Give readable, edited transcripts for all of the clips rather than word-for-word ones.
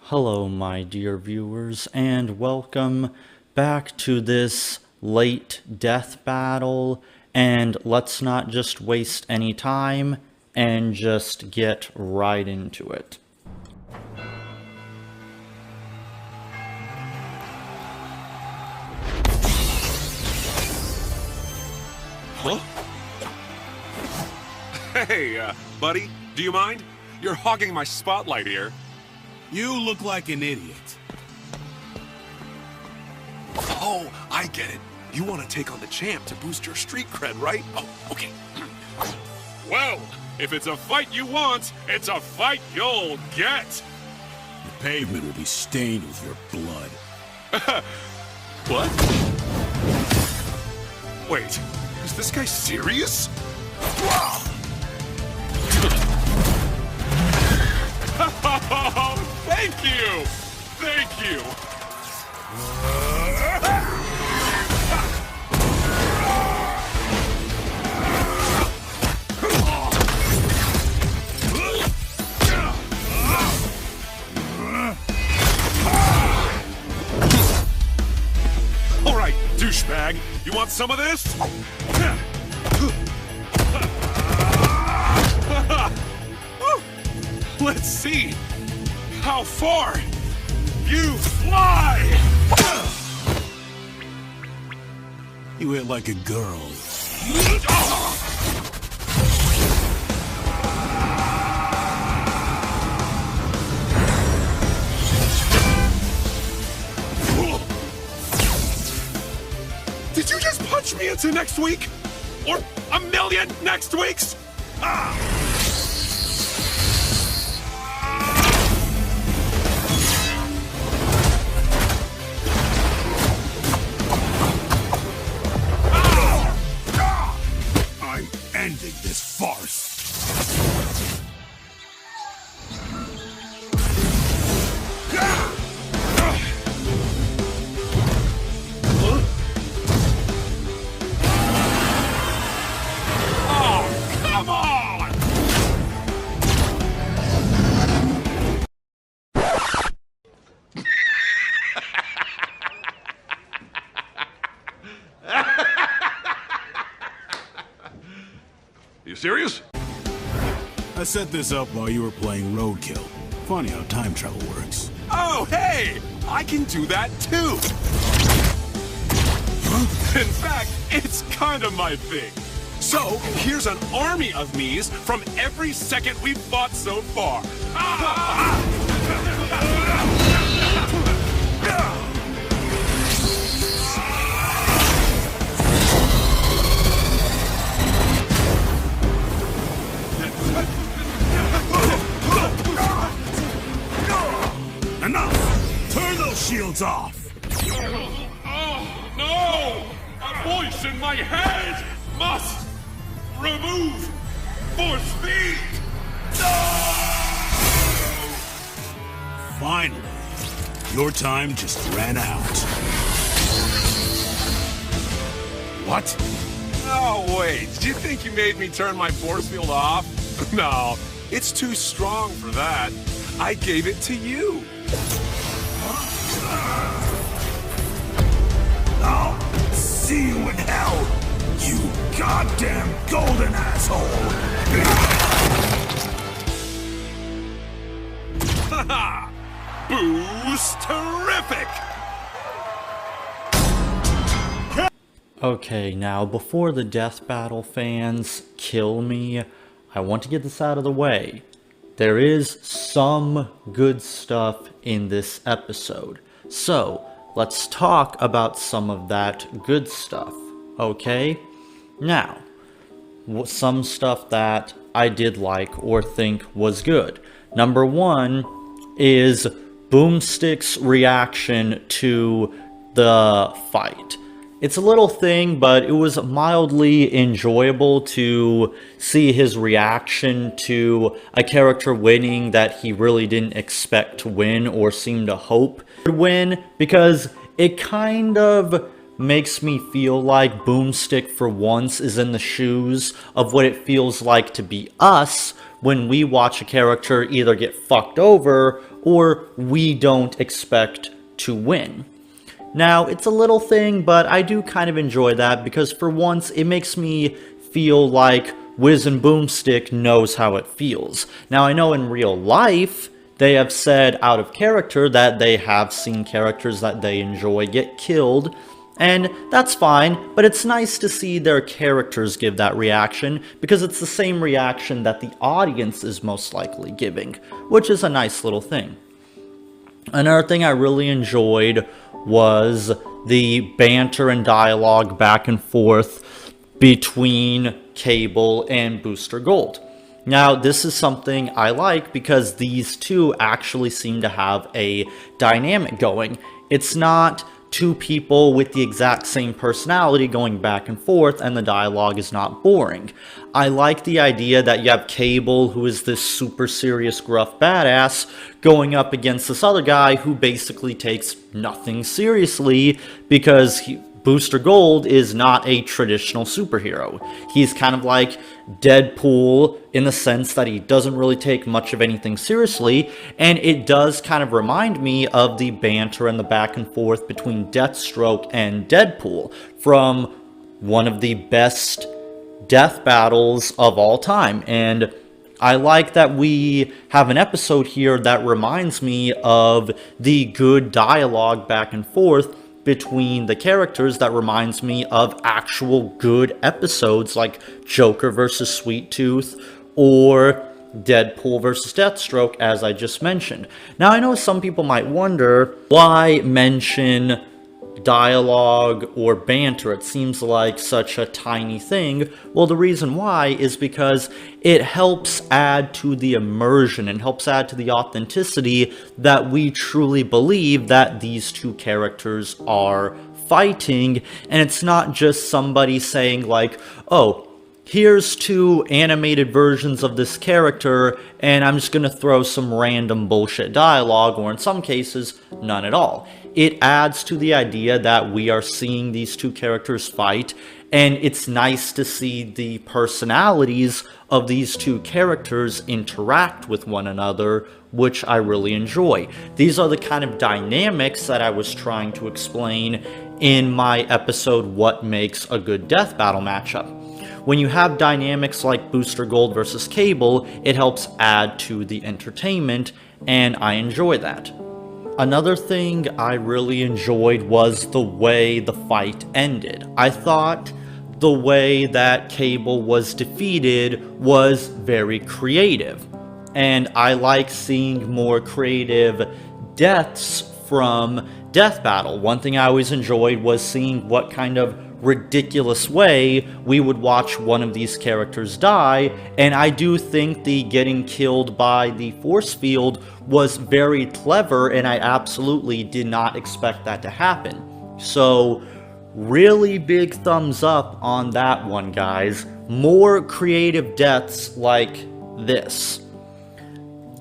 Hello, my dear viewers, and welcome back to this late death battle. And let's not just waste any time and just get right into it. Huh? Hey, buddy, do you mind? You're hogging my spotlight here. You look like an idiot. Oh, I get it. You want to take on the champ to boost your street cred, right? Oh, okay. Well, if it's a fight you want, it's a fight you'll get. The pavement will be stained with your blood. What? Wait, is this guy serious? Thank you! Thank you! Alright, douchebag, you want some of this? Let's see how far you fly! You hit like a girl. Did you just punch me into next week? Or a million next weeks? I'm ending this farce. Oh, come on! You serious? I set this up while you were playing Roadkill. Funny how time travel works. Oh, hey! I can do that too! In fact, it's kind of my thing. So, here's an army of me's from every second we've fought so far. Enough! Turn those shields off! Oh, no! A voice in my head must remove force feed! Finally, your time just ran out. What? Oh, wait. Did you think you made me turn my force field off? No, it's too strong for that. I gave it to you. I'll see you in hell, you goddamn golden asshole! Haha! Boost terrific! Okay, now before the death battle fans kill me, I want to get this out of the way. There is some good stuff in this episode, so let's talk about some of that good stuff, okay? Now, some stuff that I did like or think was good. Number one is Boomstick's reaction to the fight. It's a little thing, but it was mildly enjoyable to see his reaction to a character winning that he really didn't expect to win or seem to hope would win, because it kind of makes me feel like Boomstick for once is in the shoes of what it feels like to be us when we watch a character either get fucked over or we don't expect to win. Now, it's a little thing, but I do kind of enjoy that because for once it makes me feel like Wiz and Boomstick knows how it feels. Now, I know in real life, they have said out of character that they have seen characters that they enjoy get killed, and that's fine, but it's nice to see their characters give that reaction because it's the same reaction that the audience is most likely giving, which is a nice little thing. Another thing I really enjoyed was the banter and dialogue back and forth between Cable and Booster Gold. Now, this is something I like because these two actually seem to have a dynamic going. It's not two people with the exact same personality going back and forth and the dialogue is not boring. I like the idea that you have Cable, who is this super serious gruff badass, going up against this other guy who basically takes nothing seriously because Booster Gold is not a traditional superhero. He's kind of like Deadpool in the sense that he doesn't really take much of anything seriously, and it does kind of remind me of the banter and the back and forth between Deathstroke and Deadpool from one of the best death battles of all time. And I like that we have an episode here that reminds me of the good dialogue back and forth between the characters that reminds me of actual good episodes like Joker versus Sweet Tooth or Deadpool versus Deathstroke, as I just mentioned. Now, I know some people might wonder, why mention dialogue or banter? It seems like such a tiny thing. Well, the reason why is because it helps add to the immersion and helps add to the authenticity that we truly believe that these two characters are fighting, and it's not just somebody saying like, oh, here's two animated versions of this character, and I'm just gonna throw some random bullshit dialogue, or in some cases, none at all. It adds to the idea that we are seeing these two characters fight, and it's nice to see the personalities of these two characters interact with one another, which I really enjoy. These are the kind of dynamics that I was trying to explain in my episode, What Makes a Good Death Battle Matchup. When you have dynamics like Booster Gold versus Cable, it helps add to the entertainment, and I enjoy that. Another thing I really enjoyed was the way the fight ended. I thought the way that Cable was defeated was very creative, and I like seeing more creative deaths from Death Battle. One thing I always enjoyed was seeing what kind of ridiculous way we would watch one of these characters die, and I do think the getting killed by the force field was very clever, and I absolutely did not expect that to happen. So really big thumbs up on that one, guys. More creative deaths like this.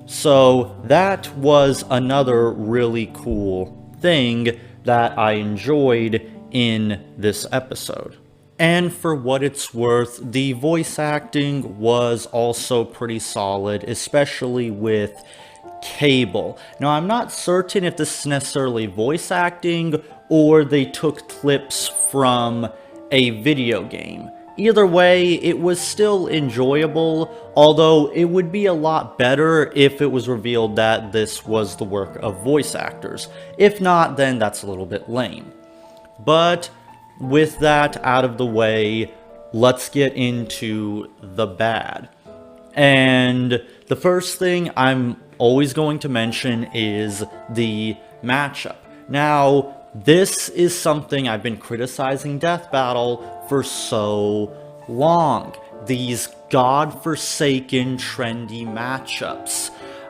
So that was another really cool thing that I enjoyed in this episode. And for what it's worth, the voice acting was also pretty solid, especially with Cable. Now, I'm not certain if this is necessarily voice acting or they took clips from a video game. Either way, it was still enjoyable, although it would be a lot better if it was revealed that this was the work of voice actors. If not, then that's a little bit lame. But with that out of the way, let's get into the bad. And the first thing I'm always going to mention is the matchup. Now, this is something I've been criticizing Death Battle for so long. These godforsaken trendy matchups.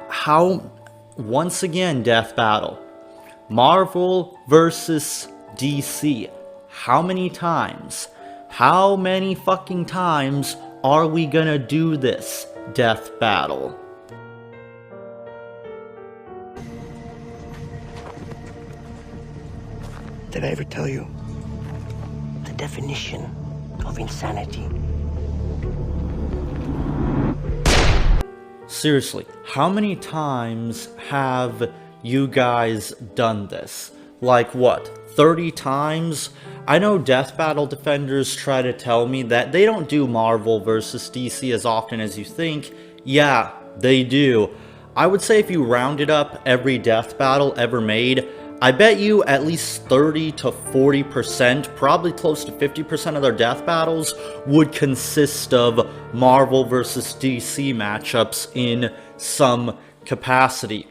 How, once again, Death Battle, Marvel versus DC. How many times? How many fucking times are we gonna do this, Death Battle? Did I ever tell you the definition of insanity? seriously, how many times have you guys done this? Like what, 30 times? I know Death Battle defenders try to tell me that they don't do Marvel versus DC as often as you think. Yeah, they do. I would say if you rounded up every Death Battle ever made, I bet you at least 30 to 40%, probably close to 50% of their Death Battles would consist of Marvel versus DC matchups in some capacity.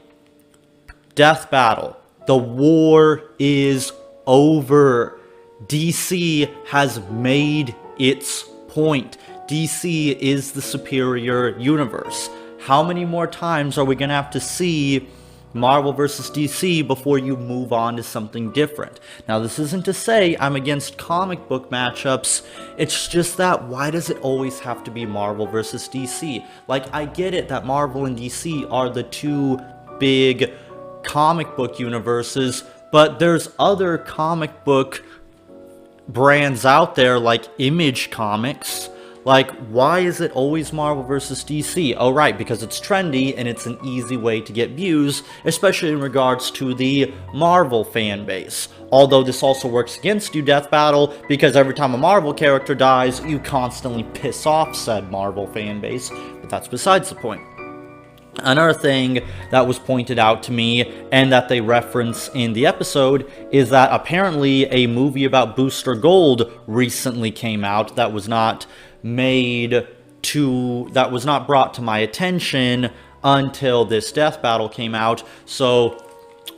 Death Battle. The war is over. DC has made its point. DC is the superior universe. How many more times are we going to have to see Marvel vs. DC before you move on to something different? Now, this isn't to say I'm against comic book matchups. It's just that, why does it always have to be Marvel vs. DC? Like, I get it that Marvel and DC are the two big comic book universes, but there's other comic book brands out there like Image Comics. Like, why is it always Marvel versus DC? Oh, right, because it's trendy and it's an easy way to get views, especially in regards to the Marvel fan base. Although this also works against you, Death Battle, because every time a Marvel character dies, you constantly piss off said Marvel fan base, but that's besides the point. Another thing that was pointed out to me, and that they reference in the episode, is that apparently a movie about Booster Gold recently came out that was not brought to my attention until this Death Battle came out. So,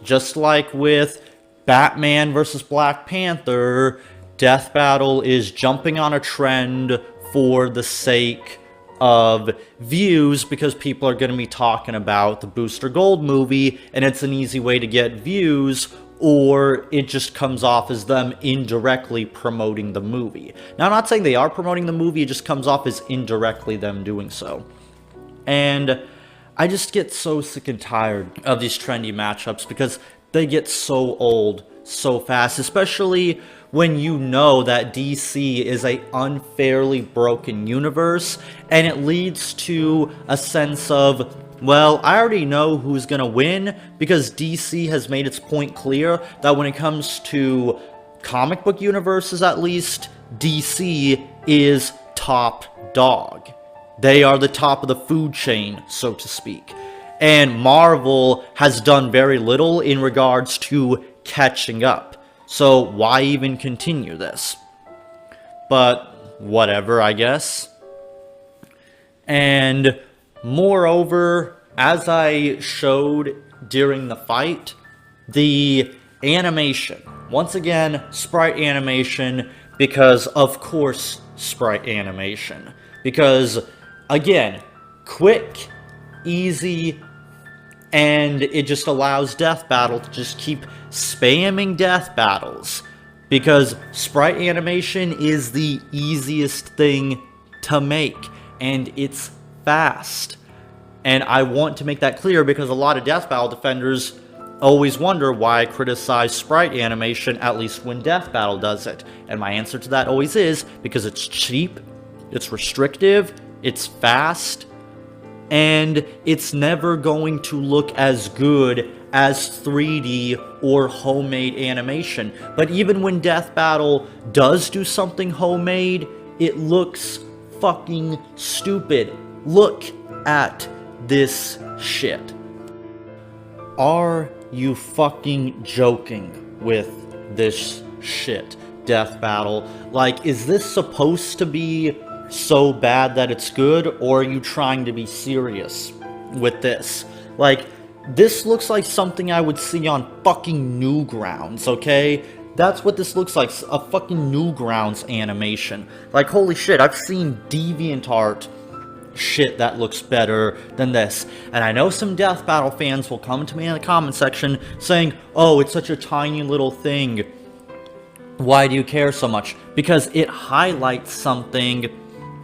just like with Batman vs. Black Panther, Death Battle is jumping on a trend for the sake of views, because people are going to be talking about the Booster Gold movie, and it's an easy way to get views, or it just comes off as them indirectly promoting the movie. Now, I'm not saying they are promoting the movie, it just comes off as indirectly them doing so. And I just get so sick and tired of these trendy matchups, because they get so old so fast, especially when you know that DC is a unfairly broken universe, and it leads to a sense of, well, I already know who's gonna win, because DC has made its point clear that when it comes to comic book universes, at least, DC is top dog. They are the top of the food chain, so to speak. And Marvel has done very little in regards to catching up. So why even continue this? But whatever, I guess. And moreover, as I showed during the fight, the animation. Once again, sprite animation, because of course sprite animation. Because, again, quick, easy, and it just allows Death Battle to just keep spamming Death Battles. Because sprite animation is the easiest thing to make, and it's fast. And I want to make that clear, because a lot of Death Battle defenders always wonder why I criticize sprite animation, at least when Death Battle does it. And my answer to that always is, because it's cheap, it's restrictive, it's fast, and it's never going to look as good as 3D or homemade animation. But even when Death Battle does do something homemade, it looks fucking stupid. Look at this shit. Are you fucking joking with this shit, Death Battle? Like, is this supposed to be so bad that it's good, or are you trying to be serious with this? Like, this looks like something I would see on fucking Newgrounds, okay? That's what this looks like, a fucking Newgrounds animation. Like, holy shit, I've seen DeviantArt shit that looks better than this. And I know some Death Battle fans will come to me in the comment section saying, oh, it's such a tiny little thing. Why do you care so much? Because it highlights something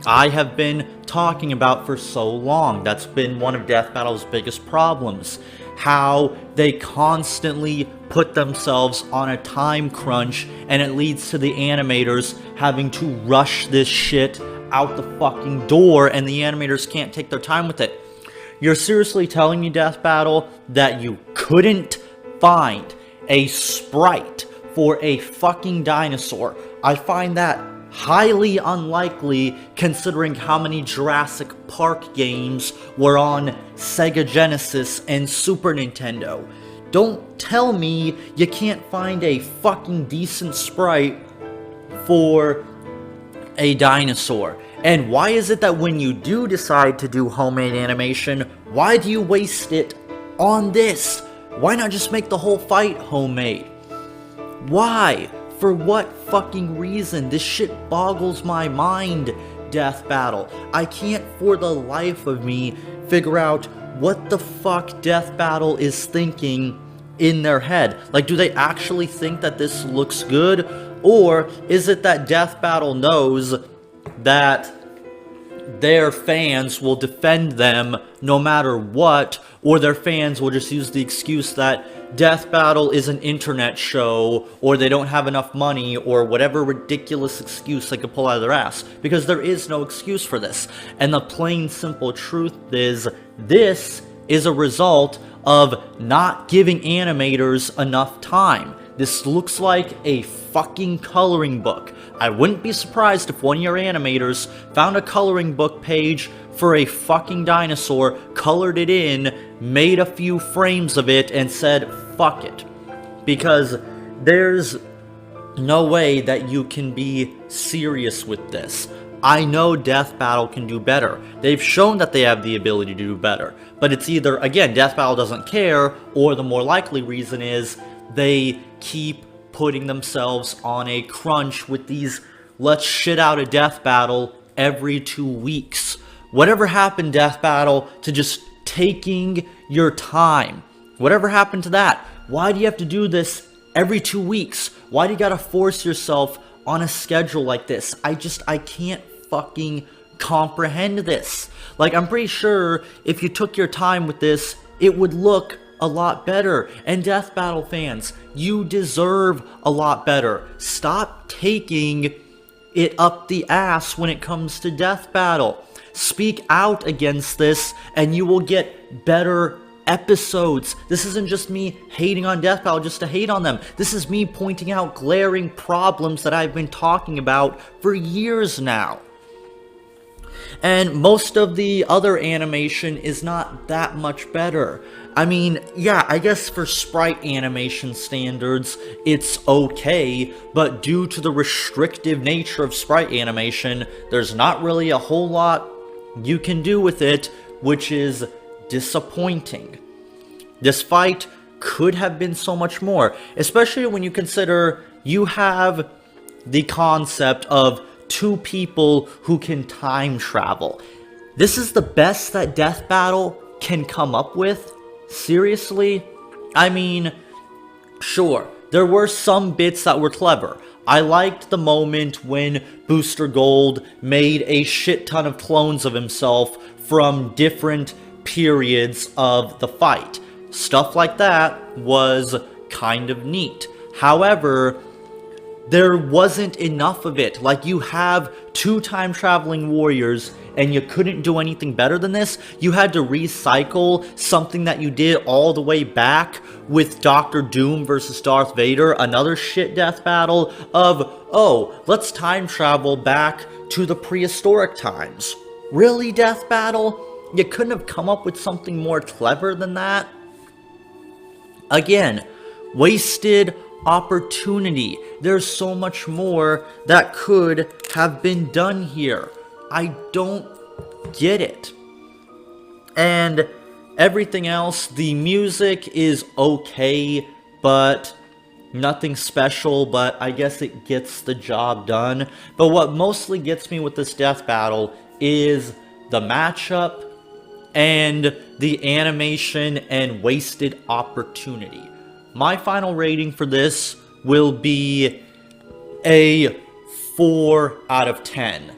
I have been talking about for so long. That's been one of Death Battle's biggest problems. How they constantly put themselves on a time crunch, and it leads to the animators having to rush this shit out the fucking door, and the animators can't take their time with it. You're seriously telling me, Death Battle, that you couldn't find a sprite for a fucking dinosaur? I find that highly unlikely considering how many Jurassic Park games were on Sega Genesis and Super Nintendo. Don't tell me you can't find a fucking decent sprite for a dinosaur. And why is it that when you do decide to do homemade animation, why do you waste it on this? Why not just make the whole fight homemade? Why? For what fucking reason? This shit boggles my mind, Death Battle. I can't for the life of me figure out what the fuck Death Battle is thinking in their head. Like, do they actually think that this looks good? Or is it that Death Battle knows that their fans will defend them no matter what, or their fans will just use the excuse that Death Battle is an internet show, or they don't have enough money, or whatever ridiculous excuse they could pull out of their ass, because there is no excuse for this. And the plain simple truth is, this is a result of not giving animators enough time. This looks like a fucking coloring book. I wouldn't be surprised if one of your animators found a coloring book page for a fucking dinosaur, colored it in, made a few frames of it, and said, fuck it. Because there's no way that you can be serious with this. I know Death Battle can do better. They've shown that they have the ability to do better. But it's either, again, Death Battle doesn't care, or the more likely reason is they keep putting themselves on a crunch with these let's shit out a Death Battle every 2 weeks. Whatever happened, Death Battle, to just taking your time? Whatever happened to that? Why do you have to do this every 2 weeks? Why do you gotta force yourself on a schedule like this? I can't fucking comprehend this. Like, I'm pretty sure if you took your time with this, it would look a lot better. And Death Battle fans, you deserve a lot better. Stop taking it up the ass when it comes to Death Battle. Speak out against this and you will get better episodes. This isn't just me hating on Death Battle just to hate on them. This is me pointing out glaring problems that I've been talking about for years now. And most of the other animation is not that much better. I mean, yeah, I guess for sprite animation standards, it's okay, but due to the restrictive nature of sprite animation, there's not really a whole lot you can do with it, which is disappointing. This fight could have been so much more, especially when you consider you have the concept of two people who can time travel. This is the best that Death Battle can come up with? Seriously? I mean, sure, there were some bits that were clever. I liked the moment when Booster Gold made a shit ton of clones of himself from different periods of the fight. Stuff like that was kind of neat. However, there wasn't enough of it. Like, you have two time-traveling warriors and you couldn't do anything better than this. You had to recycle something that you did all the way back with Doctor Doom versus Darth Vader, another shit death battle of, oh, let's time travel back to the prehistoric times. Really, Death Battle? You couldn't have come up with something more clever than that? Again, wasted opportunity. There's so much more that could have been done here. I don't get it. And everything else, the music is okay, but nothing special, but I guess it gets the job done. But what mostly gets me with this death battle is the matchup and the animation and wasted opportunity. My final rating for this will be a 4 out of 10.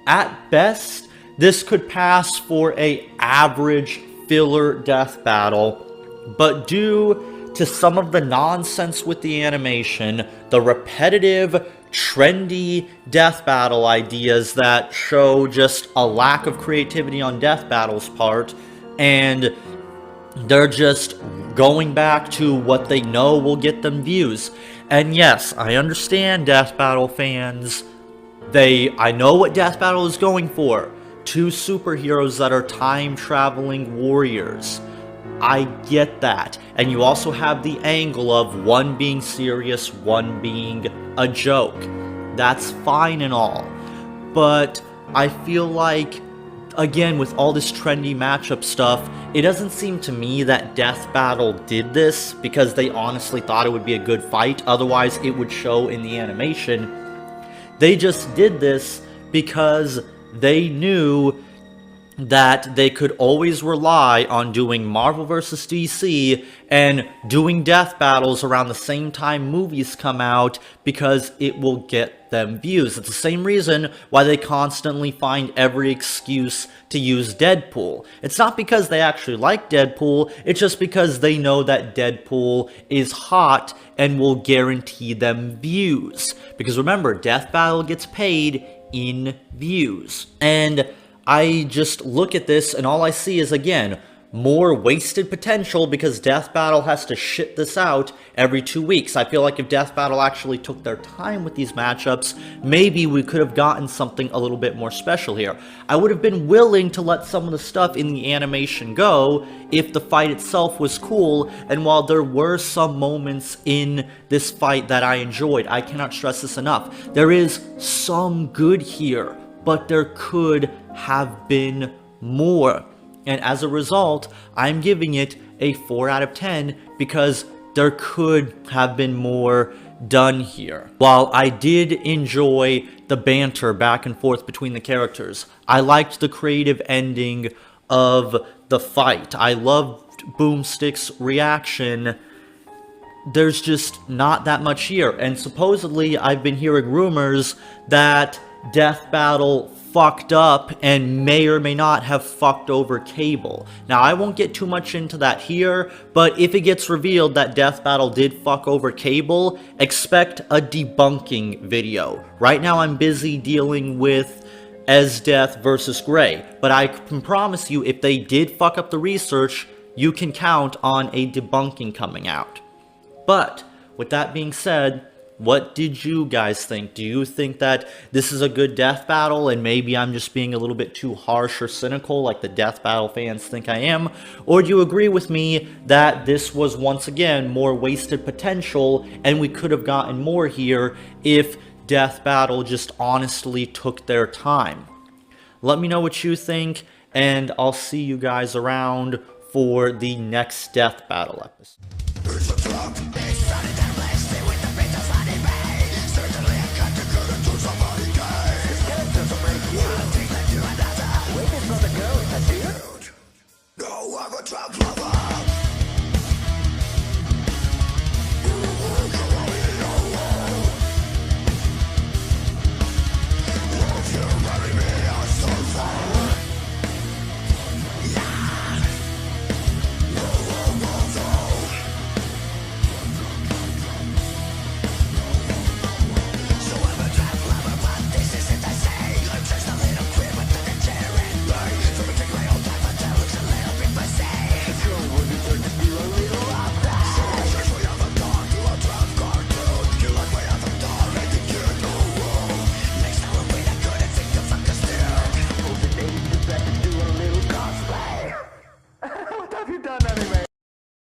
At best, this could pass for a average filler death battle, but due to some of the nonsense with the animation, the repetitive, trendy death battle ideas that show just a lack of creativity on Death Battle's part, and they're just going back to what they know will get them views. And yes, I understand Death Battle fans. I know what Death Battle is going for. Two superheroes that are time-traveling warriors. I get that. And you also have the angle of one being serious, one being a joke. That's fine and all. But I feel like, again, with all this trendy matchup stuff, it doesn't seem to me that Death Battle did this because they honestly thought it would be a good fight. Otherwise, it would show in the animation. They just did this because they knew that they could always rely on doing Marvel vs. DC and doing death battles around the same time movies come out because it will get them views. It's the same reason why they constantly find every excuse to use Deadpool. It's not because they actually like Deadpool, it's just because they know that Deadpool is hot and will guarantee them views. Because remember, Death Battle gets paid in views. And I just look at this and all I see is, again, more wasted potential because Death Battle has to shit this out every 2 weeks. I feel like if Death Battle actually took their time with these matchups, maybe we could have gotten something a little bit more special here. I would have been willing to let some of the stuff in the animation go if the fight itself was cool, and while there were some moments in this fight that I enjoyed, I cannot stress this enough, there is some good here, but there could have been more. And as a result, I'm giving it a 4 out of 10 because there could have been more done here. While I did enjoy the banter back and forth between the characters, I liked the creative ending of the fight. I loved Boomstick's reaction. There's just not that much here. And supposedly, I've been hearing rumors that Death Battle fucked up and may or may not have fucked over Cable. Now, I won't get too much into that here, but if it gets revealed that Death Battle did fuck over Cable, expect a debunking video. Right now, I'm busy dealing with Esdeath versus Gray, but I can promise you, if they did fuck up the research, you can count on a debunking coming out. But, with that being said, what did you guys think? Do you think that this is a good Death Battle and maybe I'm just being a little bit too harsh or cynical like the Death Battle fans think I am? Or do you agree with me that this was once again more wasted potential and we could have gotten more here if Death Battle just honestly took their time? Let me know what you think, and I'll see you guys around for the next Death Battle episode.